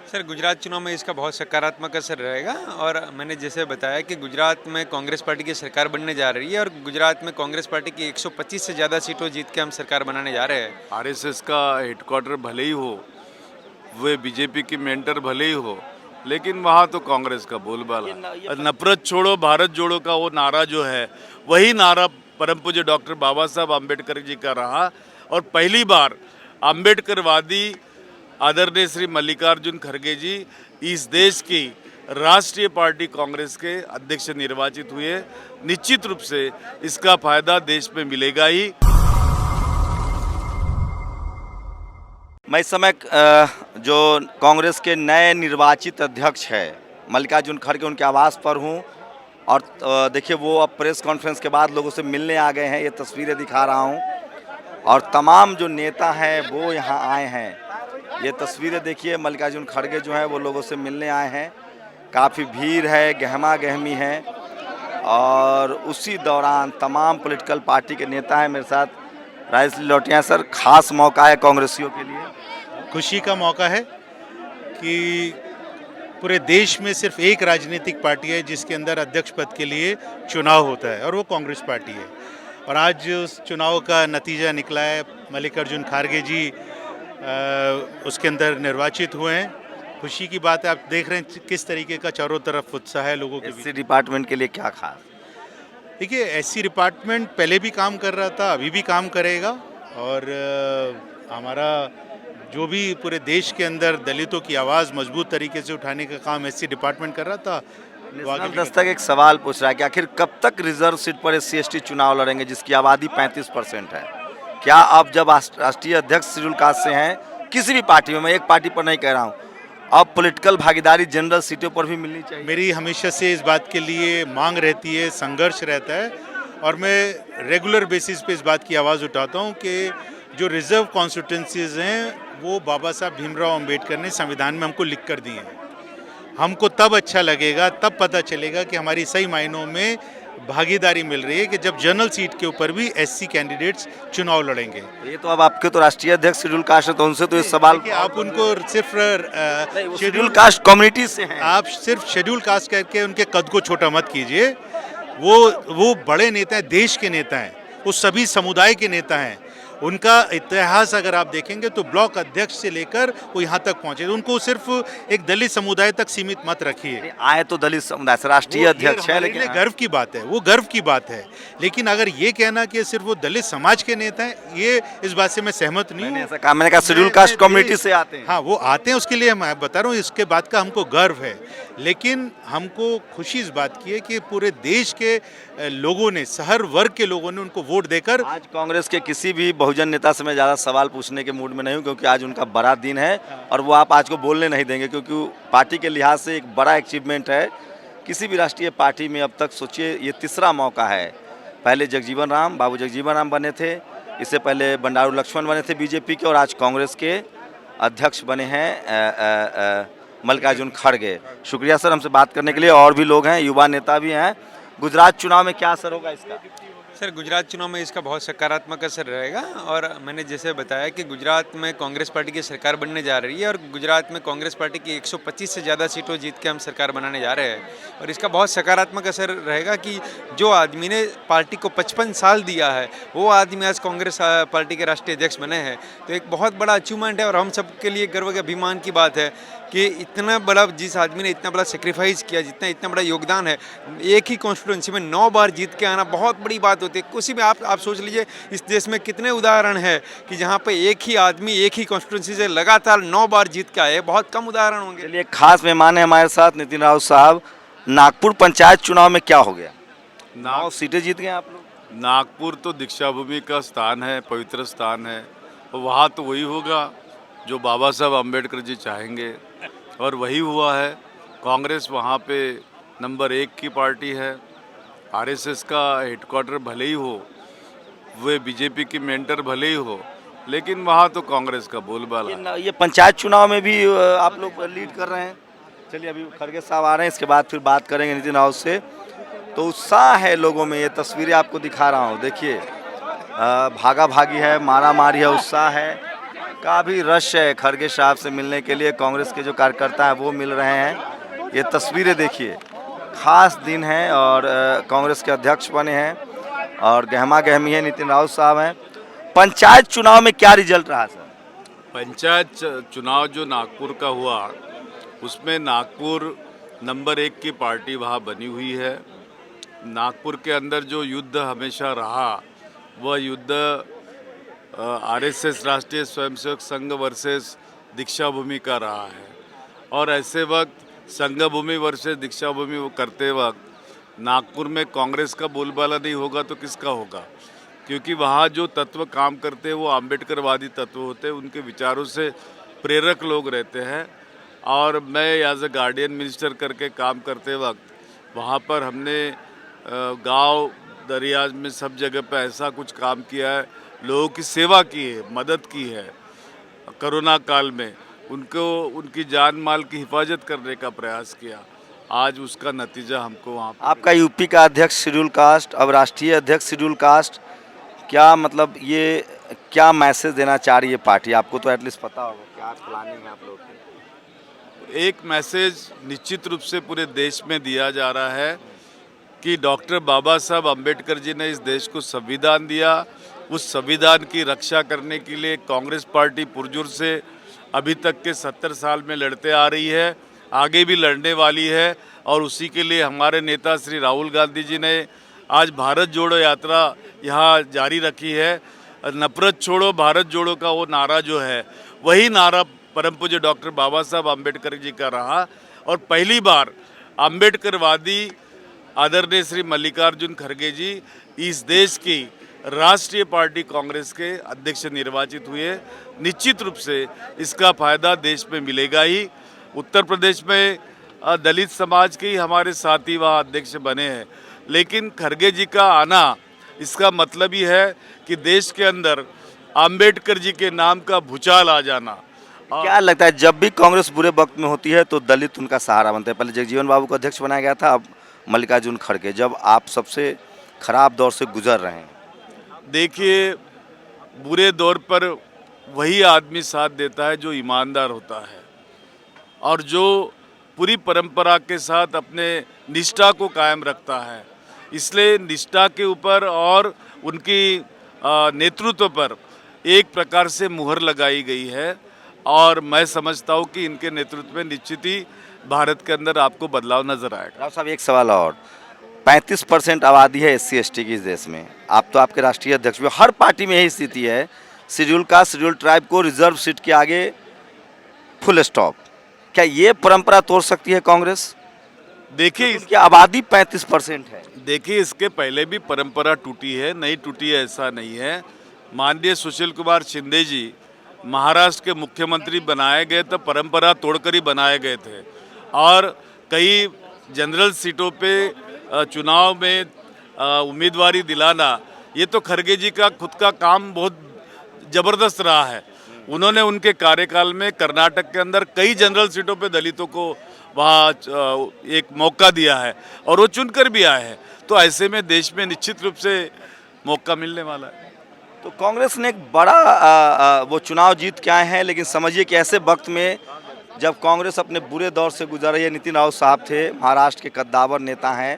Sir, Gujarat चुनाव में इसका बहुत सकारात्मक असर रहेगा और मैंने जैसे बताया कि गुजरात में कांग्रेस पार्टी की सरकार बनने जा रही है और गुजरात में कांग्रेस पार्टी की 125 से ज़्यादा सीटों जीत के हम सरकार बनाने जा रहे हैं। आरएसएस का हेडक्वार्टर भले ही हो, वे बीजेपी की मेंटर भले ही हो, लेकिन वहाँ तो कांग्रेस का बोलबाला। नफरत छोड़ो भारत जोड़ो का वो नारा जो है, वही नारा परम पूज्य डॉक्टर बाबा साहब आम्बेडकर जी का रहा। और पहली बार आम्बेडकरवादी आदरणीय श्री मल्लिकार्जुन खड़गे जी इस देश की राष्ट्रीय पार्टी कांग्रेस के अध्यक्ष निर्वाचित हुए। निश्चित रूप से इसका फायदा देश में मिलेगा ही। मैं इस समय जो कांग्रेस के नए निर्वाचित अध्यक्ष है मल्लिकार्जुन खड़गे, उनके आवास पर हूं और देखिए वो अब प्रेस कॉन्फ्रेंस के बाद लोगों से मिलने आ गए हैं। ये तस्वीरें दिखा रहा हूं और तमाम जो नेता हैं वो यहां आए हैं। ये तस्वीरें देखिए, मल्लिकार्जुन खड़गे जो हैं वो लोगों से मिलने आए हैं। काफ़ी भीड़ है, गहमा गहमी है और उसी दौरान तमाम पॉलिटिकल पार्टी के नेता हैं मेरे साथ। राजेश लौटिया सर, खास मौका है कांग्रेसियों के लिए, खुशी का मौका है कि पूरे देश में सिर्फ एक राजनीतिक पार्टी है जिसके अंदर अध्यक्ष पद के लिए चुनाव होता है और वो कांग्रेस पार्टी है। और आज उस चुनाव का नतीजा निकला है, मल्लिकार्जुन खड़गे जी उसके अंदर निर्वाचित हुए हैं। खुशी की बात है। आप देख रहे हैं किस तरीके का चारों तरफ उत्साह है लोगों के बीच। एससी डिपार्टमेंट के लिए क्या खास? देखिए, एससी डिपार्टमेंट पहले भी काम कर रहा था, अभी भी काम करेगा और हमारा जो भी पूरे देश के अंदर दलितों की आवाज़ मजबूत तरीके से उठाने का काम एससी डिपार्टमेंट कर रहा था। नेशनल दस्तक एक सवाल पूछ रहा है कि आखिर कब तक रिजर्व सीट पर एससी एसटी चुनाव लड़ेंगे जिसकी आबादी 35% है? क्या अब जब राष्ट्रीय अध्यक्ष शेड्यूल कास्ट से हैं किसी भी पार्टी में, मैं एक पार्टी पर नहीं कह रहा हूँ, अब पॉलिटिकल भागीदारी जनरल सीटों पर भी मिलनी चाहिए? मेरी हमेशा से इस बात के लिए मांग रहती है, संघर्ष रहता है और मैं रेगुलर बेसिस पे इस बात की आवाज़ उठाता हूँ कि जो रिजर्व कॉन्स्टिट्यूंसीज हैं वो बाबा साहब भीमराव अंबेडकर ने संविधान में हमको लिख कर दिए हैं। हमको तब अच्छा लगेगा, तब पता चलेगा कि हमारी सही मायनों में भागीदारी मिल रही है कि जब जनरल सीट के ऊपर भी एससी कैंडिडेट्स चुनाव लड़ेंगे। ये तो अब आपके तो राष्ट्रीय अध्यक्ष शेड्यूल कास्ट है, तो उनसे तो इस सवाल कि आप उनको सिर्फ शेड्यूल कास्ट कम्युनिटी से हैं। आप सिर्फ शेड्यूल कास्ट करके उनके कद को छोटा मत कीजिए। वो बड़े नेता हैं, देश के नेता हैं, वो सभी समुदाय के नेता हैं। उनका इतिहास अगर आप देखेंगे तो ब्लॉक अध्यक्ष से लेकर वो यहाँ तक पहुँचे। उनको सिर्फ एक दलित समुदाय तक सीमित मत रखिए। आए तो दलित समुदाय से राष्ट्रीय अध्यक्ष है, लेकिन गर्व की बात है, वो गर्व की बात है। लेकिन अगर ये कहना कि सिर्फ वो दलित समाज के नेता हैं, ये इस बात से मैं सहमत नहीं हूँ। ऐसा कहा, मैंने कहा शेड्यूल कास्ट कम्युनिटी से आते हैं। हाँ, वो आते हैं, उसके लिए मैं बता रहा हूँ, इसके बात का हमको गर्व है। लेकिन हमको खुशी इस बात की है कि पूरे देश के लोगों ने, हर वर्ग के लोगों ने उनको वोट देकर। आज कांग्रेस के किसी भी बहुजन नेता से मैं ज़्यादा सवाल पूछने के मूड में नहीं हूँ, क्योंकि आज उनका बड़ा दिन है और वो आप आज को बोलने नहीं देंगे, क्योंकि पार्टी के लिहाज से एक बड़ा अचीवमेंट है किसी भी राष्ट्रीय पार्टी में। अब तक सोचिए, ये तीसरा मौका है। पहले जगजीवन राम, बाबू जगजीवन राम बने थे, इससे पहले बंडारू लक्ष्मण बने थे बीजेपी के, और आज कांग्रेस के अध्यक्ष बने हैं मल्लिकार्जुन खड़गे। शुक्रिया सर हमसे बात करने के लिए। और भी लोग हैं, युवा नेता भी हैं। गुजरात चुनाव में क्या असर होगा इसका? सर, गुजरात चुनाव में इसका बहुत सकारात्मक असर रहेगा और मैंने जैसे बताया कि गुजरात में कांग्रेस पार्टी की सरकार बनने जा रही है और गुजरात में कांग्रेस पार्टी की 125 से ज़्यादा सीटों जीत के हम सरकार बनाने जा रहे हैं। और इसका बहुत सकारात्मक असर रहेगा कि जो आदमी ने पार्टी को 55 साल दिया है, वो आदमी आज कांग्रेस पार्टी के राष्ट्रीय अध्यक्ष बने हैं। तो एक बहुत बड़ा अचीवमेंट है और हम सब के लिए गर्व के अभिमान की बात है कि इतना बड़ा, जिस आदमी ने इतना बड़ा सेक्रीफाइस किया, इतना बड़ा योगदान है, एक ही कॉन्स्टिट्यूंसी में 9 बार जीत के आना बहुत बड़ी बात होती है। उसी में आप सोच लीजिए, इस देश में कितने उदाहरण है कि जहाँ पे एक ही आदमी एक ही कॉन्स्टिट्यूंसी से लगातार 9 बार जीत के आए। बहुत कम उदाहरण होंगे। चलिए, खास मेहमान है हमारे साथ नितिन राउत साहब। नागपुर पंचायत चुनाव में क्या हो गया? 9 सीटें जीत गए आप लोग। नागपुर तो दीक्षा भूमि का स्थान है, पवित्र स्थान है, और वहाँ तो वही होगा जो बाबा साहब अम्बेडकर जी चाहेंगे, और वही हुआ है। कांग्रेस वहाँ पे नंबर 1 की पार्टी है। आरएसएस का हेडक्वार्टर भले ही हो, वे बीजेपी की मेंटर भले ही हो, लेकिन वहाँ तो कांग्रेस का बोलबाला। ये पंचायत चुनाव में भी आप लोग लीड कर रहे हैं। चलिए, अभी खड़गे साहब आ रहे हैं, इसके बाद फिर बात करेंगे नितिन राउत से। तो उत्साह है लोगों में, ये तस्वीरें आपको दिखा रहा हूँ। देखिए, भागा भागी है, मारा मारी है, उत्साह है। काफ़ी रश है खड़गे साहब से मिलने के लिए। कांग्रेस के जो कार्यकर्ता हैं वो मिल रहे हैं। ये तस्वीरें देखिए, खास दिन है और कांग्रेस के अध्यक्ष बने हैं और गहमा गहमी है। नितिन राउत साहब हैं। पंचायत चुनाव में क्या रिजल्ट रहा सर? पंचायत चुनाव जो नागपुर का हुआ उसमें नागपुर नंबर 1 की पार्टी वहाँ बनी हुई है। नागपुर के अंदर जो युद्ध हमेशा रहा वह युद्ध आरएसएस राष्ट्रीय स्वयंसेवक संघ वर्सेस दीक्षा भूमि का रहा है। और ऐसे वक्त संघ भूमि वर्सेस दीक्षा भूमि वो करते वक्त नागपुर में कांग्रेस का बोलबाला नहीं होगा तो किसका होगा? क्योंकि वहाँ जो तत्व काम करते हैं वो अम्बेडकरवादी तत्व होते हैं, उनके विचारों से प्रेरक लोग रहते हैं। और मैं एज ए गार्डियन मिनिस्टर करके काम करते वक्त वहाँ पर हमने गांव दरिया में सब जगह पे ऐसा कुछ काम किया है, लोगों की सेवा की है, मदद की है। कोरोना काल में उनको उनकी जान माल की हिफाजत करने का प्रयास किया। आज उसका नतीजा हमको वहाँ आपका यूपी का अध्यक्ष शेड्यूल कास्ट, अब राष्ट्रीय अध्यक्ष शेड्यूल कास्ट, क्या मतलब ये क्या मैसेज देना चाह रही है पार्टी? आपको तो एटलीस्ट पता होगा क्या प्लानिंग है आप लोग की? एक मैसेज निश्चित रूप से पूरे देश में दिया जा रहा है कि डॉक्टर बाबा साहब अम्बेडकर जी ने इस देश को संविधान दिया। उस संविधान की रक्षा करने के लिए कांग्रेस पार्टी पुरजोर से अभी तक के 70 साल में लड़ते आ रही है, आगे भी लड़ने वाली है। और उसी के लिए हमारे नेता श्री राहुल गांधी जी ने आज भारत जोड़ो यात्रा यहाँ जारी रखी है। नफरत छोड़ो भारत जोड़ो का वो नारा जो है वही नारा परम पूज्य डॉक्टर बाबा साहब अम्बेडकर जी का रहा। और पहली बार अम्बेडकरवादी आदरणीय श्री मल्लिकार्जुन खड़गे जी इस देश की राष्ट्रीय पार्टी कांग्रेस के अध्यक्ष निर्वाचित हुए। निश्चित रूप से इसका फायदा देश में मिलेगा ही। उत्तर प्रदेश में दलित समाज के ही हमारे साथी वहाँ अध्यक्ष बने हैं, लेकिन खड़गे जी का आना इसका मतलब ही है कि देश के अंदर अंबेडकर जी के नाम का भूचाल आ जाना। क्या लगता है जब भी कांग्रेस बुरे वक्त में होती है तो दलित उनका सहारा बनते हैं? पहले जगजीवन बाबू को अध्यक्ष बनाया गया था, अब मल्लिकार्जुन खड़गे। जब आप सबसे खराब दौर से गुजर रहे हैं, देखिए बुरे दौर पर वही आदमी साथ देता है जो ईमानदार होता है और जो पूरी परंपरा के साथ अपने निष्ठा को कायम रखता है। इसलिए निष्ठा के ऊपर और उनकी नेतृत्व पर एक प्रकार से मुहर लगाई गई है और मैं समझता हूँ कि इनके नेतृत्व में निश्चित ही भारत के अंदर आपको बदलाव नजर आएगा। राव साहब एक सवाल और, 35% आबादी है SC ST की इस देश में, आप तो आपके राष्ट्रीय अध्यक्ष भी, हर पार्टी में यही स्थिति है, शेड्यूल कास्ट शेड्यूल ट्राइब को रिजर्व सीट के आगे फुल स्टॉप। क्या ये परंपरा तोड़ सकती है कांग्रेस? देखिए इसकी आबादी 35% है। देखिए इसके पहले भी परंपरा टूटी है, नहीं टूटी है ऐसा नहीं है। माननीय सुशील कुमार शिंदे जी महाराष्ट्र के मुख्यमंत्री बनाए गए तो परंपरा तोड़कर ही बनाए गए थे और कई जनरल सीटों पे चुनाव में उम्मीदवारी दिलाना ये तो खड़गे जी का खुद का काम बहुत ज़बरदस्त रहा है। उन्होंने उनके कार्यकाल में कर्नाटक के अंदर कई जनरल सीटों पे दलितों को वहाँ एक मौका दिया है और वो चुनकर भी आए हैं। तो ऐसे में देश में निश्चित रूप से मौका मिलने वाला है। तो कांग्रेस ने एक बड़ा वो चुनाव जीत के आए हैं, लेकिन समझिए कि ऐसे वक्त में जब कांग्रेस अपने बुरे दौर से गुजर रही है, नितिन राउत साहब थे, महाराष्ट्र के कद्दावर नेता हैं,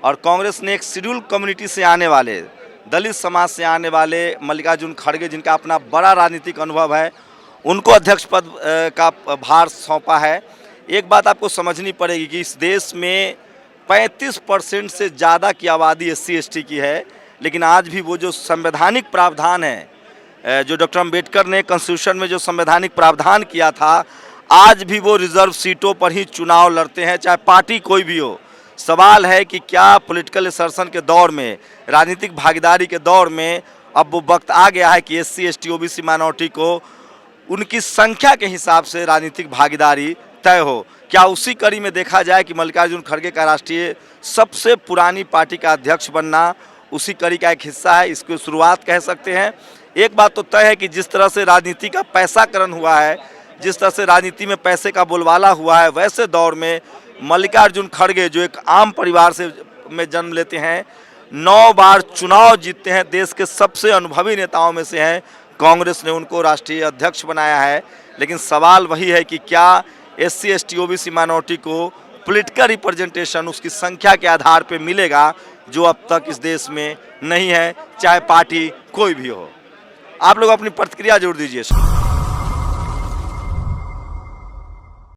और कांग्रेस ने एक शेड्यूल कम्युनिटी से आने वाले, दलित समाज से आने वाले मल्लिकार्जुन खड़गे जिनका अपना बड़ा राजनीतिक अनुभव है, उनको अध्यक्ष पद का भार सौंपा है। एक बात आपको समझनी पड़ेगी कि इस देश में 35% से ज़्यादा की आबादी SC ST की है, लेकिन आज भी वो जो संवैधानिक प्रावधान है, जो डॉक्टर अम्बेडकर ने कॉन्स्टिट्यूशन में जो संवैधानिक प्रावधान किया था, आज भी वो रिजर्व सीटों पर ही चुनाव लड़ते हैं, चाहे पार्टी कोई भी हो। सवाल है कि क्या पॉलिटिकल इंसर्शन के दौर में, राजनीतिक भागीदारी के दौर में अब वो वक्त आ गया है कि SC ST OBC माइनॉरिटी को उनकी संख्या के हिसाब से राजनीतिक भागीदारी तय हो। क्या उसी कड़ी में देखा जाए कि मल्लिकार्जुन खड़गे का राष्ट्रीय सबसे पुरानी पार्टी का अध्यक्ष बनना उसी कड़ी का एक हिस्सा है, इसको शुरुआत कह सकते हैं। एक बात तो तय है कि जिस तरह से राजनीति का पैसाकरण हुआ है, जिस तरह से राजनीति में पैसे का बोलबाला हुआ है, वैसे दौर में मल्लिकार्जुन खड़गे जो एक आम परिवार से में जन्म लेते हैं, 9 बार चुनाव जीतते हैं, देश के सबसे अनुभवी नेताओं में से हैं, कांग्रेस ने उनको राष्ट्रीय अध्यक्ष बनाया है, लेकिन सवाल वही है कि क्या SC ST OBC माइनॉरिटी को पॉलिटिकल रिप्रेजेंटेशन उसकी संख्या के आधार पर मिलेगा, जो अब तक इस देश में नहीं है, चाहे पार्टी कोई भी हो। आप लोग अपनी प्रतिक्रिया जरूर दीजिए।